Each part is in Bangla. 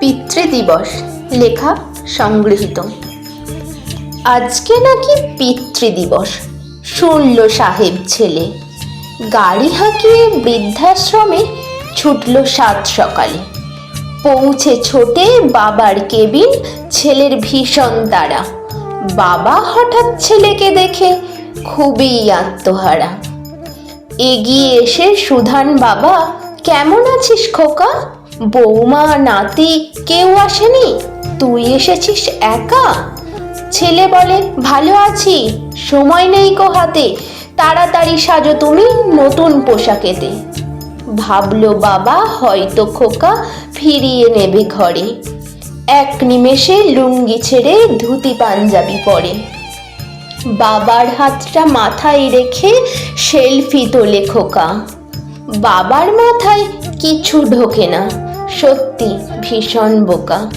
পিতৃদিবস লেখা সংগৃহীত। আজকে নাকি পিতৃদিবস, শুনল সাহেব ছেলে। গাড়ি হাঁকিয়ে বৃদ্ধাশ্রমে ছুটল সাত সকালে। পৌঁছে ছোটে বাবার কেবিন, ছেলের ভীষণ তাড়া। বাবা হঠাৎ ছেলেকে দেখে খুবই আত্মহারা। এগিয়ে এসে সুধান বাবা, কেমন আছিস খোকা? বৌমা নাতি কেউ আসেনি, তুই এসেছিস একা? ছেলে বলে, ভালো আছি, সময় নেই কো হাতে, তাড়াতাড়ি সাজো তুমি নতুন পোশাকেতে। ভাবলো বাবা হয়তো খোকা ফিরিয়ে নেবে ঘরে। এক নিমেষে লুঙ্গি ছেড়ে ধুতি পাঞ্জাবি পরে। বাবার হাতটা মাথায় রেখে সেলফি তোলে খোকা। বাবার মাথায় কিছু ঢোকে না, সত্যি ভীষণ বোকা।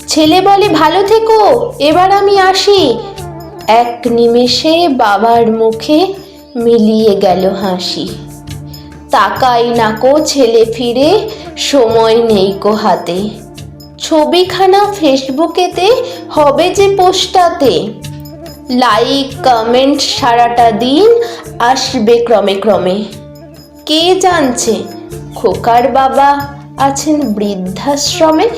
ছেলে বলে, ভালো থেকো, এবার আমি আসি। এক নিমেষে বাবার মুখে মিলিয়ে গেল হাসি। তাকাই না কো ছেলে ফিরে, সময় নেই কো হাতে। ছবিখানা ফেসবুকেতে হবে যে পোস্টাতে। লাইক কমেন্ট সারাটা দিন আসবে ক্রমে ক্রমে। কে জানছে খোকার বাবা আছেন বৃদ্ধাশ্রমে।